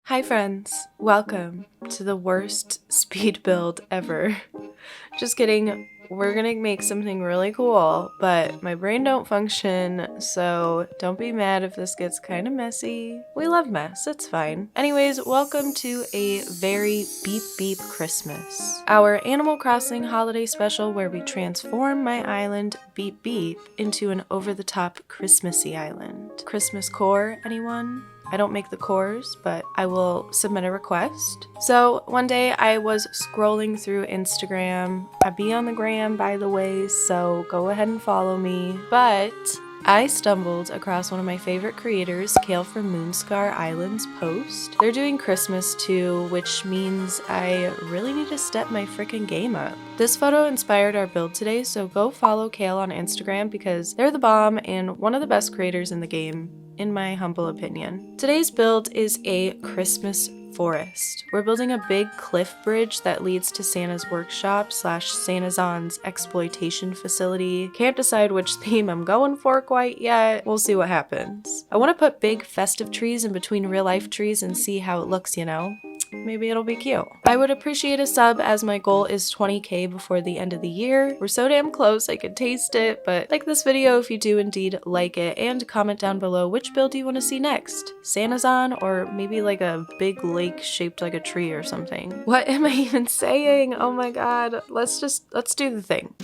Hi friends, welcome to the worst speed build ever. Just kidding, we're gonna make something really cool, but my brain don't function, so don't be mad if this gets kind of messy. We love mess, it's fine. Anyways, welcome to a very beep beep Christmas. Our Animal Crossing holiday special where we transform my island Beep Beep into an over-the-top Christmassy island. Christmascore, anyone? I don't make the cores, but I will submit a request. So one day I was scrolling through Instagram. I be on the gram, by the way, so go ahead and follow me. But I stumbled across one of my favorite creators, Kale from Moonscar Island's post. They're doing Christmas too, which means I really need to step my freaking game up. This photo inspired our build today, so go follow Kale on Instagram because they're the bomb and one of the best creators in the game, in my humble opinion. Today's build is a Christmas forest. We're building a big cliff bridge that leads to Santa's workshop / Sanazon's exploitation facility. Can't decide which theme I'm going for quite yet. We'll see what happens. I want to put big festive trees in between real life trees and see how it looks, you know? Maybe it'll be cute. I would appreciate a sub as my goal is 20k before the end of the year. We're so damn close, I could taste it, but like this video if you do indeed like it, and comment down below which build you want to see next. Sanazon, or maybe like a big lake shaped like a tree or something. What am I even saying? Oh my god. Let's do the thing.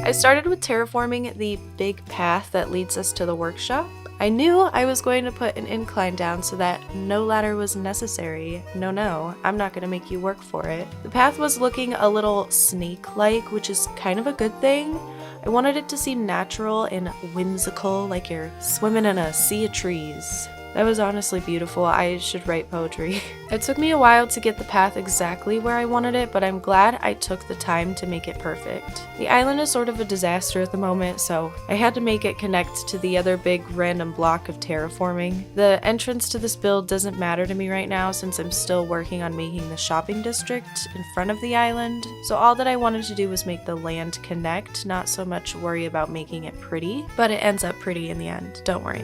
I started with terraforming the big path that leads us to the workshop. I knew I was going to put an incline down so that no ladder was necessary. No, I'm not going to make you work for it. The path was looking a little snake-like, which is kind of a good thing. I wanted it to seem natural and whimsical, like you're swimming in a sea of trees. That was honestly beautiful. I should write poetry. It took me a while to get the path exactly where I wanted it, but I'm glad I took the time to make it perfect. The island is sort of a disaster at the moment, so I had to make it connect to the other big random block of terraforming. The entrance to this build doesn't matter to me right now since I'm still working on making the shopping district in front of the island, so all that I wanted to do was make the land connect, not so much worry about making it pretty, but it ends up pretty in the end, don't worry.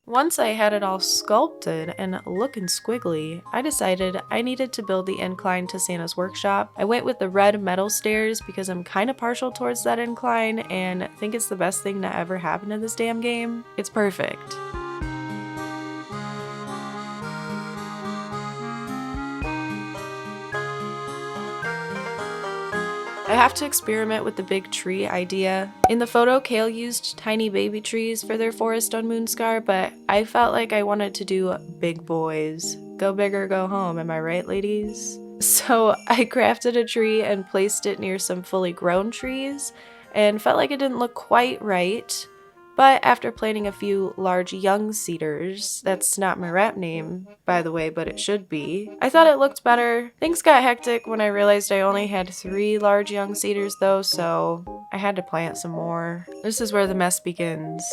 Once I had it all sculpted and looking squiggly, I decided I needed to build the incline to Santa's workshop. I went with the red metal stairs because I'm kind of partial towards that incline and think it's the best thing to ever happen in this damn game. It's perfect. I have to experiment with the big tree idea. In the photo, Kale used tiny baby trees for their forest on Moonscar, but I felt like I wanted to do big boys. Go big or go home, am I right, ladies? So I crafted a tree and placed it near some fully grown trees and felt like it didn't look quite right, But after planting a few large young cedars, that's not my rap name, by the way, but it should be, I thought it looked better. Things got hectic when I realized I only had 3 large young cedars though, so I had to plant some more. This is where the mess begins.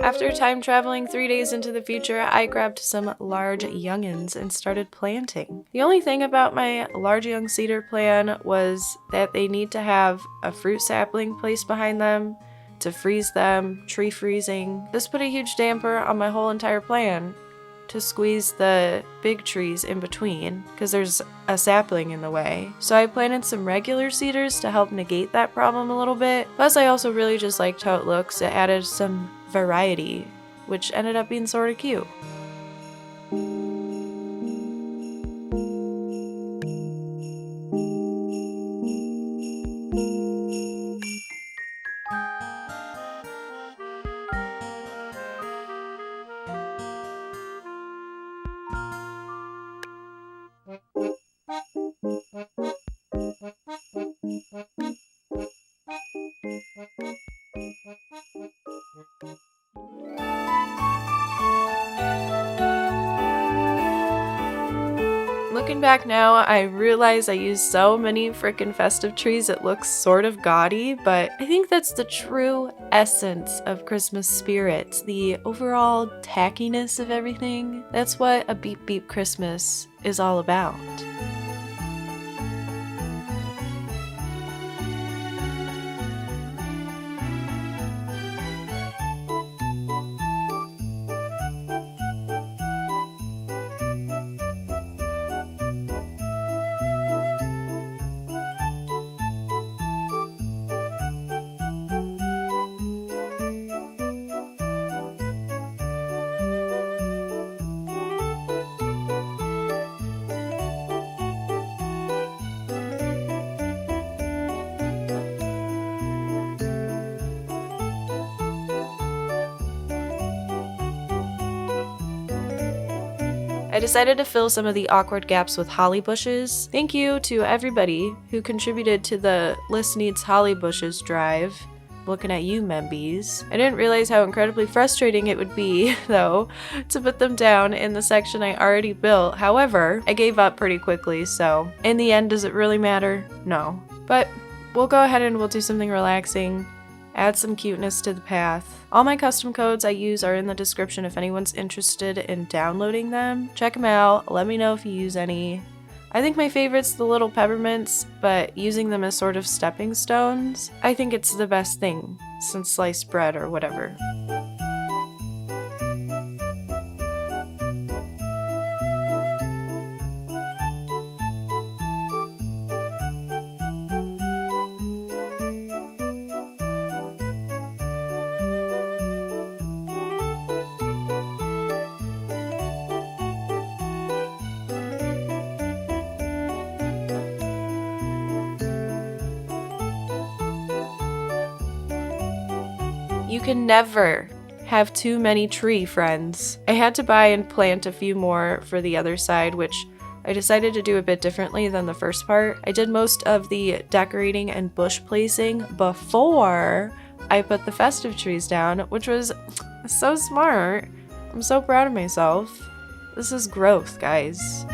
After time traveling 3 days into the future, I grabbed some large youngins and started planting. The only thing about my large young cedar plan was that they need to have a fruit sapling placed behind them to freeze them, tree freezing. This put a huge damper on my whole entire plan to squeeze the big trees in between because there's a sapling in the way. So I planted some regular cedars to help negate that problem a little bit. Plus I also really just liked how it looks. It added some variety, which ended up being sort of cute. Looking back now, I realize I used so many freaking festive trees it looks sort of gaudy, but I think that's the true essence of Christmas spirit, the overall tackiness of everything. That's what a Beep Beep Christmas is all about. I decided to fill some of the awkward gaps with holly bushes. Thank you to everybody who contributed to the List Needs Holly Bushes drive. Looking at you, membies. I didn't realize how incredibly frustrating it would be, though, to put them down in the section I already built. However, I gave up pretty quickly, so in the end, does it really matter? No. But we'll go ahead and we'll do something relaxing. Add some cuteness to the path. All my custom codes I use are in the description if anyone's interested in downloading them. Check them out, let me know if you use any. I think my favorite's the little peppermints, but using them as sort of stepping stones, I think it's the best thing since sliced bread or whatever. You can never have too many tree friends. I had to buy and plant a few more for the other side, which I decided to do a bit differently than the first part. I did most of the decorating and bush placing before I put the festive trees down, which was so smart. I'm so proud of myself. This is growth, guys.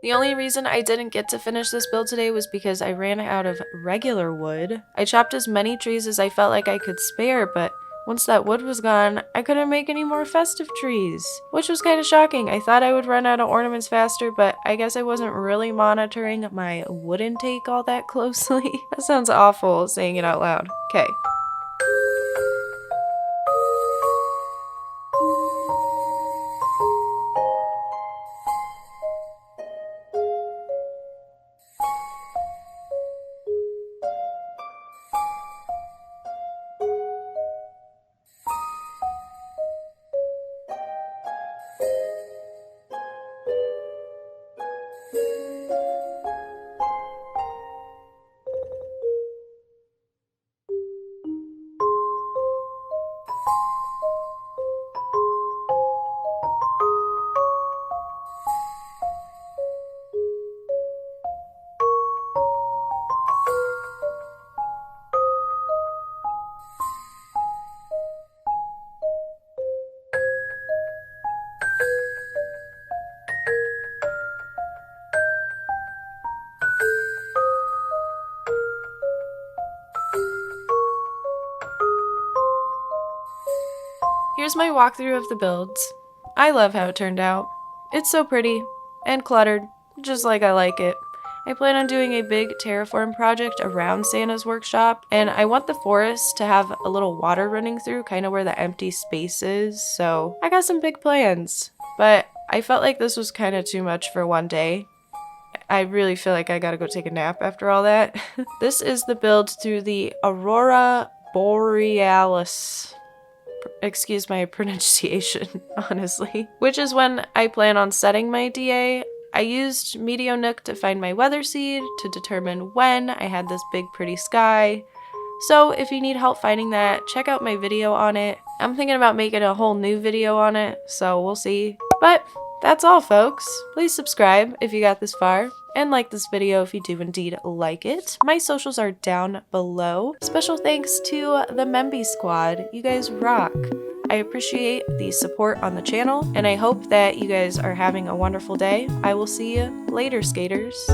The only reason I didn't get to finish this build today was because I ran out of regular wood. I chopped as many trees as I felt like I could spare, but once that wood was gone, I couldn't make any more festive trees, which was kind of shocking. I thought I would run out of ornaments faster, but I guess I wasn't really monitoring my wood intake all that closely. That sounds awful saying it out loud. Okay. Here's my walkthrough of the builds. I love how it turned out. It's so pretty and cluttered, just like I like it. I plan on doing a big terraform project around Santa's workshop, and I want the forest to have a little water running through, kind of where the empty space is, so I got some big plans. But I felt like this was kind of too much for one day. I really feel like I gotta go take a nap after all that. This is the build through the Aurora Borealis. Excuse my pronunciation, honestly. Which is when I plan on setting my DA. I used Meteor Nook to find my weather seed to determine when I had this big pretty sky. So if you need help finding that, check out my video on it. I'm thinking about making a whole new video on it, so we'll see. But that's all, folks. Please subscribe if you got this far, and like this video if you do indeed like it. My socials are down below. Special thanks to the Memby Squad. You guys rock. I appreciate the support on the channel, and I hope that you guys are having a wonderful day. I will see you later, skaters.